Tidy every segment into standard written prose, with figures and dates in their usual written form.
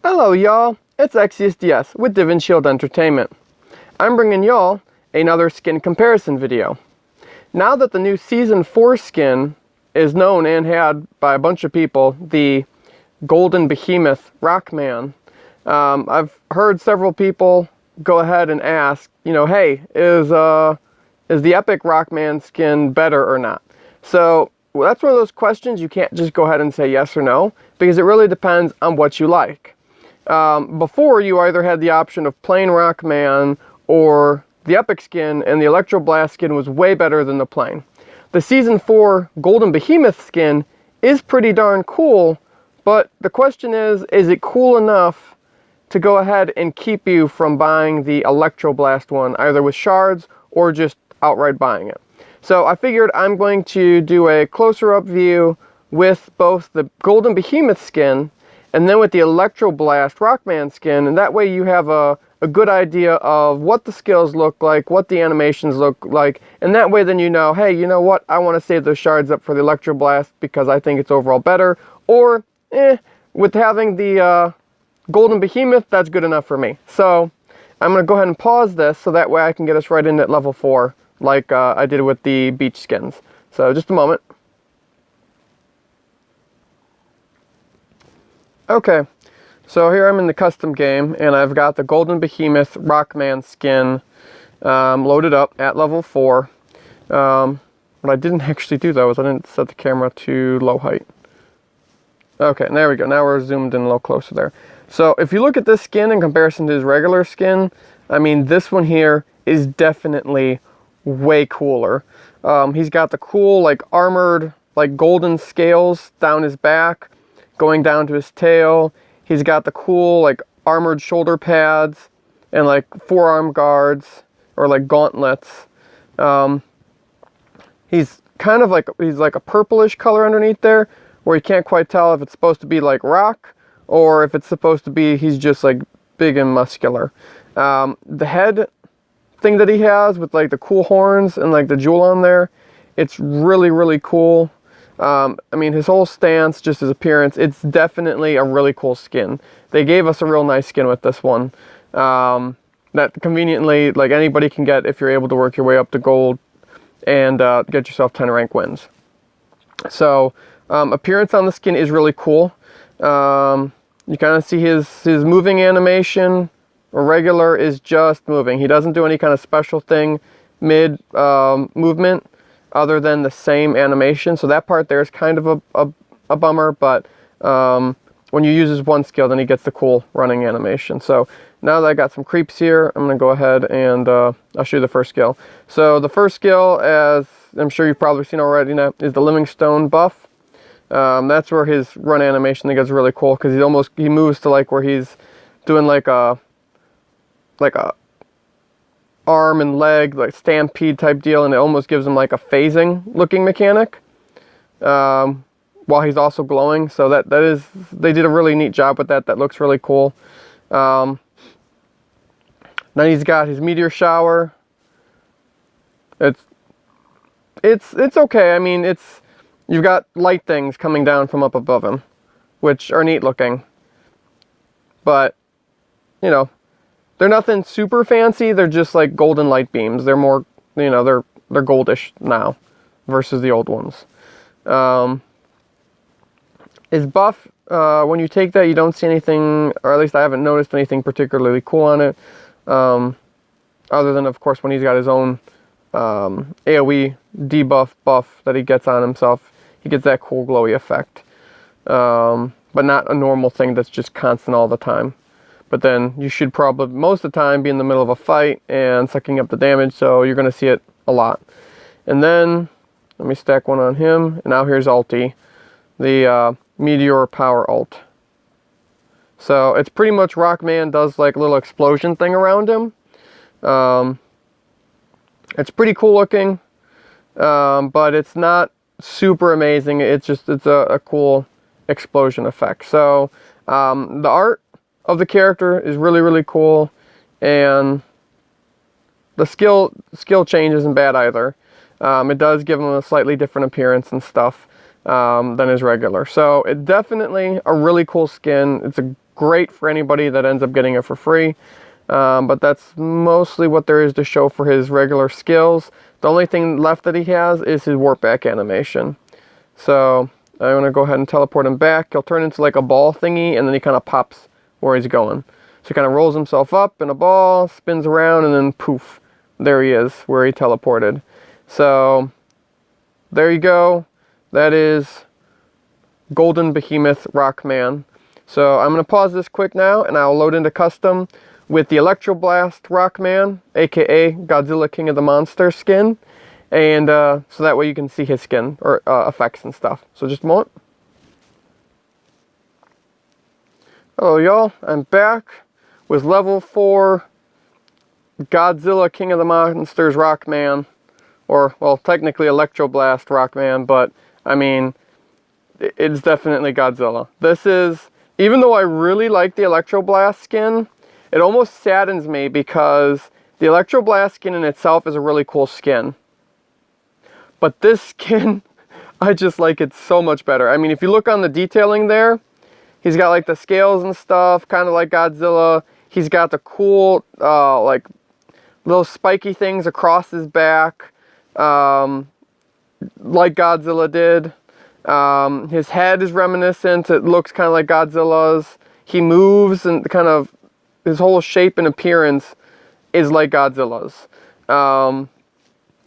Hello y'all, it's XCSDS with Divinshield Entertainment. I'm bringing y'all another skin comparison video. Now that the new Season 4 skin is known and had by a bunch of people, the Golden Behemoth Rockman, I've heard several people go ahead and ask, hey, is the Epic Rockman skin better or not? So that's one of those questions you can't just go ahead and say yes or no, because it really depends on what you like. Before, you either had the option of plain Rockman or the Epic skin, and the Electroblast skin was way better than the plain. The Season 4 Golden Behemoth skin is pretty darn cool, but the question is it cool enough to go ahead and keep you from buying the Electroblast one, either with shards or just outright buying it? So I figured I'm going to do a closer up view with both the Golden Behemoth skin and then with the Electroblast Rockman skin, and that way you have a good idea of what the skills look like, what the animations look like, and that way then you know, hey, you know what, I want to save those shards up for the Electroblast because I think it's overall better, or, with having the Golden Behemoth, that's good enough for me. So I'm going to go ahead and pause this so that way I can get us right in at level 4, like I did with the beach skins. So just a moment. Okay, so here I'm in the custom game, and I've got the Golden Behemoth Rockman skin loaded up at level 4. What I didn't actually do though is I didn't set the camera to low height. Okay, there we go. Now we're zoomed in a little closer there. So if you look at this skin in comparison to his regular skin, I mean, this one here is definitely way cooler. He's got the cool, like, armored, like, golden scales down his back, going down to his tail. He's got the cool, like, armored shoulder pads and, like, forearm guards, or, like, gauntlets. He's kind of like, he's like a purplish color underneath there, where you can't quite tell if it's supposed to be, like, rock, or if it's supposed to be he's just, like, big and muscular. The head thing that he has with, like, the cool horns and, like, the jewel on there, it's really, really cool. I mean, his whole stance, just his appearance, it's definitely a really cool skin. They gave us a real nice skin with this one. That conveniently, like, anybody can get if you're able to work your way up to gold and get yourself 10 rank wins. So, appearance on the skin is really cool. You kind of see his moving animation. Regular is just moving. He doesn't do any kind of special thing mid movement other than the same animation. So that part there is kind of a bummer, but when you use his one skill, then he gets the cool running animation. So now that I got some creeps here, I'm going to go ahead and I'll show you the first skill. So the first skill, as I'm sure you've probably seen already now, is the Livingstone buff. That's where his run animation thing gets really cool, because he moves to, like, where he's doing like a arm and leg, like, stampede type deal, and it almost gives him like a phasing looking mechanic while he's also glowing. So they did a really neat job with that. That looks really cool. Then he's got his meteor shower. It's okay. I mean, you've got light things coming down from up above him, which are neat looking, but they're nothing super fancy. They're just like golden light beams. They're more, they're goldish now versus the old ones. His buff, when you take that, you don't see anything, or at least I haven't noticed anything particularly cool on it. Other than, of course, when he's got his own AoE debuff buff that he gets on himself. He gets that cool glowy effect. But not a normal thing that's just constant all the time. But then you should probably, most of the time, be in the middle of a fight and sucking up the damage, so you're going to see it a lot. And then, let me stack one on him, and now here's ulti, the Meteor Power ult. So it's pretty much Rockman does like a little explosion thing around him. It's pretty cool looking, but it's not super amazing. It's a cool explosion effect. So the art of the character is really, really cool, and the skill change isn't bad either. It does give him a slightly different appearance and stuff than his regular. So it's definitely a really cool skin. It's a great for anybody that ends up getting it for free. But that's mostly what there is to show for his regular skills. The only thing left that he has is his warp back animation. So I'm going to go ahead and teleport him back. He'll turn into like a ball thingy, and then he kind of pops where he's going. So he kind of rolls himself up in a ball, spins around, and then poof, there he is, where he teleported. So there you go. That is Golden Behemoth Rockman. So I'm going to pause this quick now, and I'll load into custom with the Electroblast Rockman, aka Godzilla King of the Monster skin. And so that way you can see his skin, or effects and stuff. So just a moment. Hello y'all, I'm back with level 4 Godzilla King of the Monsters Rockman. Or, well, technically Electroblast Rockman, but, I mean, it's definitely Godzilla. This is, even though I really like the Electroblast skin, it almost saddens me because the Electroblast skin in itself is a really cool skin. But this skin, I just like it so much better. I mean, if you look on the detailing there, he's got like the scales and stuff, kind of like Godzilla. He's got the cool, like, little spiky things across his back, like Godzilla did. His head is reminiscent. It looks kind of like Godzilla's. He moves, and kind of his whole shape and appearance is like Godzilla's.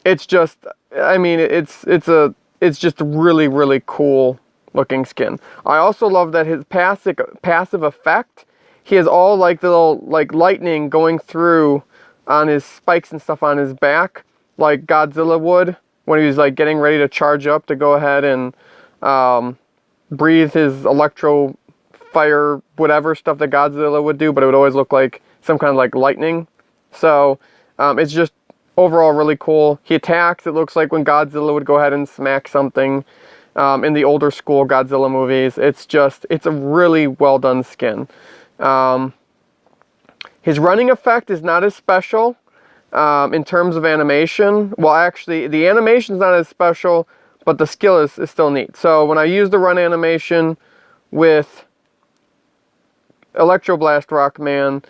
It's just, I mean, it's just a really, really cool looking skin. I also love that his passive effect, he has all like the little like lightning going through on his spikes and stuff on his back, like Godzilla would when he was like getting ready to charge up to go ahead and breathe his electro fire whatever stuff that Godzilla would do, but it would always look like some kind of like lightning. So it's just overall really cool. He attacks, it looks like when Godzilla would go ahead and smack something in the older school Godzilla movies. It's a really well done skin. His running effect is not as special in terms of animation. Well, actually, the animation is not as special, but the skill is still neat. So when I use the run animation with Electroblast Rockman,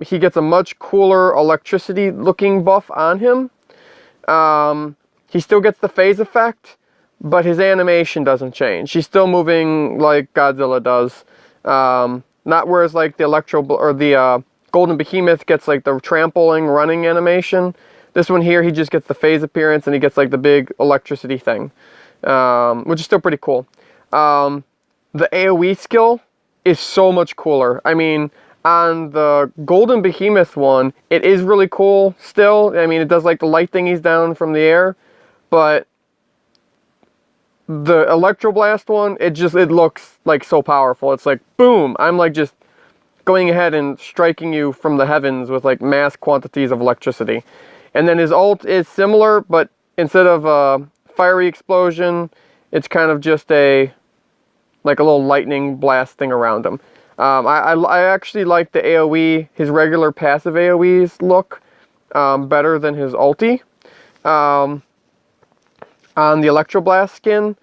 he gets a much cooler electricity looking buff on him. He still gets the phase effect, but his animation doesn't change. He's still moving like Godzilla does. Not whereas like the Golden Behemoth gets like the trampling running animation. This one here, he just gets the phase appearance, and he gets like the big electricity thing, which is still pretty cool. The AoE skill is so much cooler. I mean, on the Golden Behemoth one, it is really cool still. I mean, it does like the light thingies down from the air, but the Electroblast one, it looks like so powerful. It's like, boom, I'm like just going ahead and striking you from the heavens with like mass quantities of electricity. And then his ult is similar, but instead of a fiery explosion, it's kind of just like a little lightning blast thing around him. I actually like the AoE, his regular passive AoEs look better than his ulti on the Electroblast skin,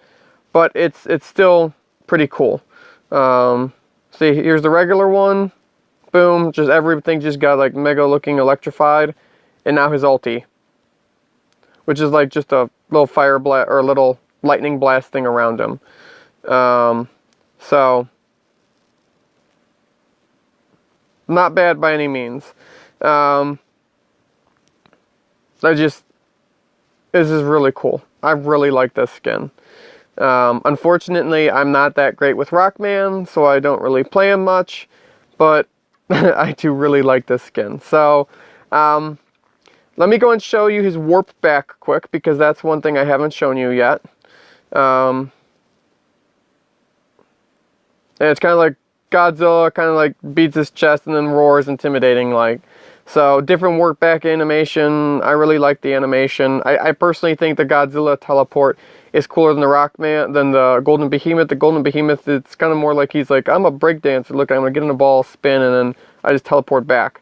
but it's still pretty cool. See, here's the regular one. Boom, just everything just got like mega looking electrified. And now his ulti, which is like just a little fire blast or a little lightning blast thing around him. So not bad by any means. This is really cool. I really like this skin. Unfortunately, I'm not that great with Rockman, so I don't really play him much, but I do really like this skin. So, let me go and show you his warp back quick, because that's one thing I haven't shown you yet. And it's kind of like Godzilla, kind of like beats his chest and then roars, intimidating like. So, different warp back animation. I really like the animation. I personally think the Godzilla teleport is cooler than the Rockman, than the Golden Behemoth. The Golden Behemoth, it's kind of more like he's like, I'm a breakdancer. Look, I'm going to get in a ball, spin, and then I just teleport back.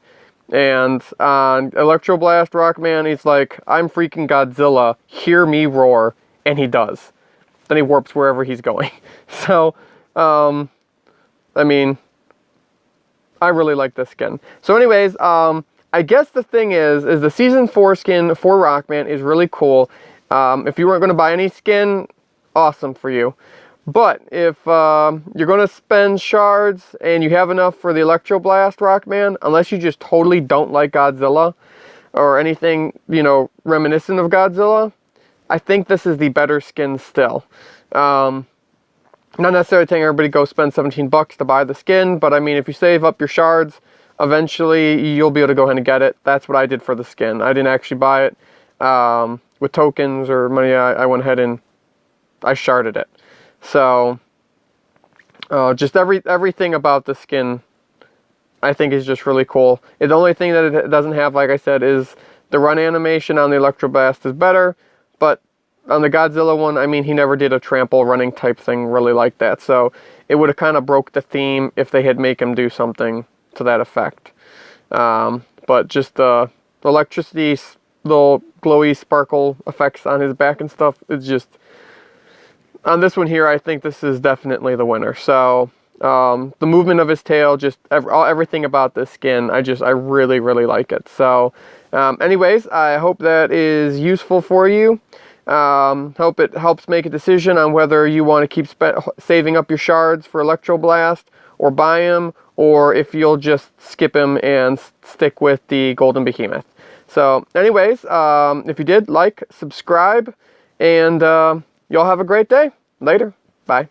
And on Electroblast Rockman, he's like, I'm freaking Godzilla, hear me roar, and he does. Then he warps wherever he's going. So, I mean, I really like this skin. So anyways, I guess the thing is the Season 4 skin for Rockman is really cool. If you weren't going to buy any skin, awesome for you. But if you're going to spend shards and you have enough for the Electroblast Rockman, unless you just totally don't like Godzilla or anything, you know, reminiscent of Godzilla, I think this is the better skin still. Not necessarily telling everybody go spend 17 bucks to buy the skin, but I mean, if you save up your shards, eventually you'll be able to go ahead and get it. That's what I did for the skin. I didn't actually buy it with tokens or money. I went ahead and I sharded it. So just everything about the skin I think is just really cool. The only thing that it doesn't have, like I said, is the run animation on the Electroblast is better, but on the Godzilla one, I mean, he never did a trample running type thing really like that, so it would have kind of broke the theme if they had make him do something to that effect. But just the electricity, little glowy sparkle effects on his back and stuff, it's just, on this one here, I think this is definitely the winner. So the movement of his tail, just everything about this skin, I really, really like it. So anyways, I hope that is useful for you. Hope it helps make a decision on whether you want to keep saving up your shards for Electroblast or buy him, or if you'll just skip him and stick with the Golden Behemoth. So anyways, if you did, like, subscribe, and y'all have a great day. Later. Bye.